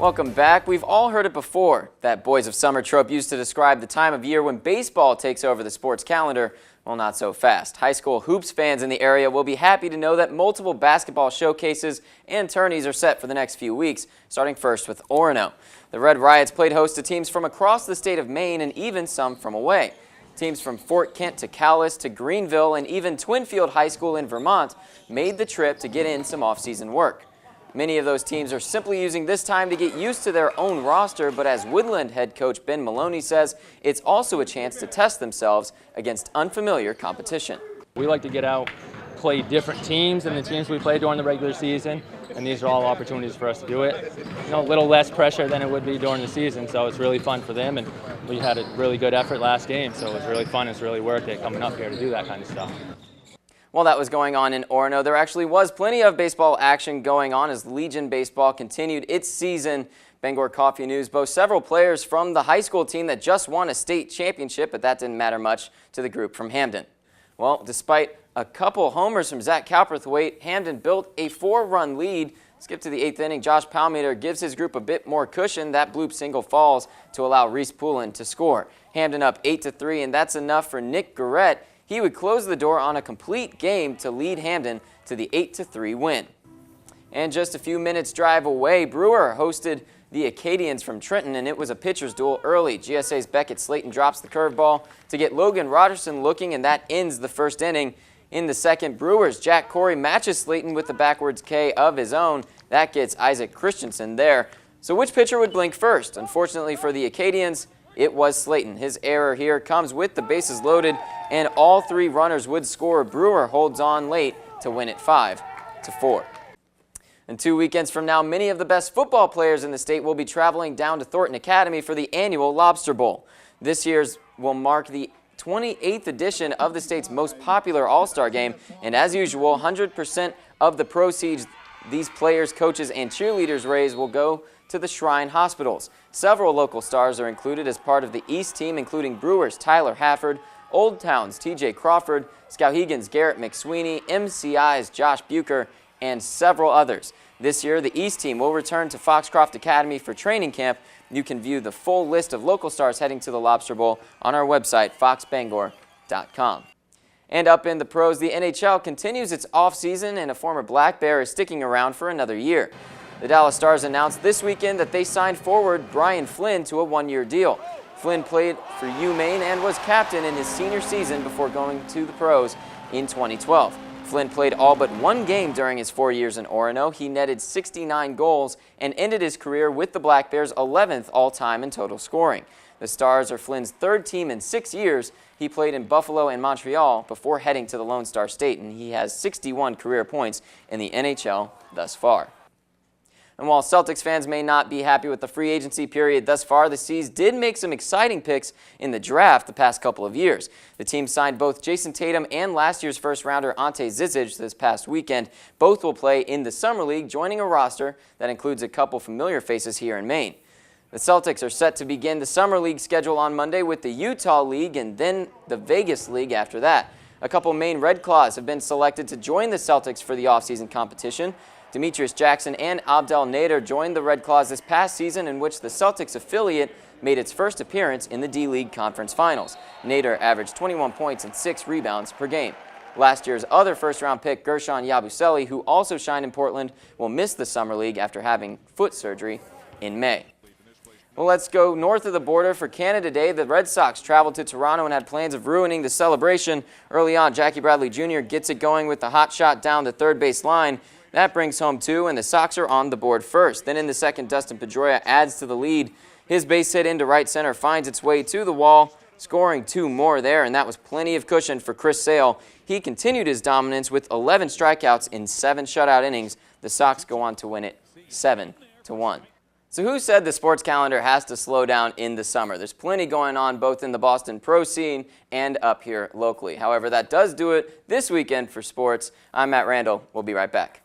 Welcome back. We've all heard it before, that Boys of Summer trope used to describe the time of year when baseball takes over the sports calendar. Well, not so fast. High school hoops fans in the area will be happy to know that multiple basketball showcases and tourneys are set for the next few weeks, starting first with Orono. The Red Riots played host to teams from across the state of Maine and even some from away. Teams from Fort Kent to Calais to Greenville and even Twinfield High School in Vermont made the trip to get in some off-season work. Many of those teams are simply using this time to get used to their own roster, but as Woodland head coach Ben Maloney says, it's also a chance to test themselves against unfamiliar competition. We like to get out, play different teams than the teams we play during the regular season, and these are all opportunities for us to do it. You know, a little less pressure than it would be during the season, so it's really fun for them, and we had a really good effort last game, so it was really fun. It's really worth it coming up here to do that kind of stuff. While that was going on in Orono, there actually was plenty of baseball action going on as Legion Baseball continued its season. Bangor Coffee News boasts several players from the high school team that just won a state championship, but that didn't matter much to the group from Hamden. Well, despite a couple homers from Zach Cowperthwaite, Hamden built a 4-run lead. Skip to the 8th inning, Josh Palmater gives his group a bit more cushion. That bloop single falls to allow Reese Poulin to score. Hamden up 8-3, and that's enough for Nick Garrett. He would close the door on a complete game to lead Hamden to the 8-3 win. And just a few minutes drive away, Brewer hosted the Acadians from Trenton, and it was a pitcher's duel early. GSA's Beckett Slayton drops the curveball to get Logan Rogerson looking, and that ends the first inning. In the second, Brewers' Jack Corey matches Slayton with the backwards K of his own. That gets Isaac Christensen there. So which pitcher would blink first? Unfortunately for the Acadians, it was Slayton. His error here comes with the bases loaded, and all 3 runners would score. Brewer holds on late to win it 5-4. And 2 weekends from now, many of the best football players in the state will be traveling down to Thornton Academy for the annual Lobster Bowl. This year's will mark the 28th edition of the state's most popular All-Star game, and as usual, 100% of the proceeds these players, coaches, and cheerleaders raise will go to the Shrine Hospitals. Several local stars are included as part of the East team, including Brewers' Tyler Hafford, Old Town's TJ Crawford, Skowhegan's Garrett McSweeney, MCI's Josh Bucher, and several others. This year, the East team will return to Foxcroft Academy for training camp. You can view the full list of local stars heading to the Lobster Bowl on our website, foxbangor.com. And up in the pros, the NHL continues its offseason, and a former Black Bear is sticking around for another year. The Dallas Stars announced this weekend that they signed forward Brian Flynn to a 1-year deal. Flynn played for Maine and was captain in his senior season before going to the pros in 2012. Flynn played all but 1 game during his 4 years in Orono. He netted 69 goals and ended his career with the Black Bears' 11th all-time in total scoring. The Stars are Flynn's 3rd team in 6 years. He played in Buffalo and Montreal before heading to the Lone Star State, and he has 61 career points in the NHL thus far. And while Celtics fans may not be happy with the free agency period thus far, the Seas did make some exciting picks in the draft the past couple of years. The team signed both Jason Tatum and last year's first-rounder Ante Zizic this past weekend. Both will play in the Summer League, joining a roster that includes a couple familiar faces here in Maine. The Celtics are set to begin the Summer League schedule on Monday with the Utah League and then the Vegas League after that. A couple Maine Red Claws have been selected to join the Celtics for the offseason competition. Demetrius Jackson and Abdel Nader joined the Red Claws this past season, in which the Celtics affiliate made its first appearance in the D-League Conference Finals. Nader averaged 21 points and 6 rebounds per game. Last year's other first-round pick, Gershon Yabusele, who also shined in Portland, will miss the Summer League after having foot surgery in May. Well, let's go north of the border for Canada Day. The Red Sox traveled to Toronto and had plans of ruining the celebration. Early on, Jackie Bradley Jr. gets it going with the hot shot down the third base line. That brings home 2, and the Sox are on the board first. Then in the second, Dustin Pedroia adds to the lead. His base hit into right center finds its way to the wall, scoring 2 more there, and that was plenty of cushion for Chris Sale. He continued his dominance with 11 strikeouts in 7 shutout innings. The Sox go on to win it 7-1. So who said the sports calendar has to slow down in the summer? There's plenty going on both in the Boston pro scene and up here locally. However, that does do it this weekend for sports. I'm Matt Randall. We'll be right back.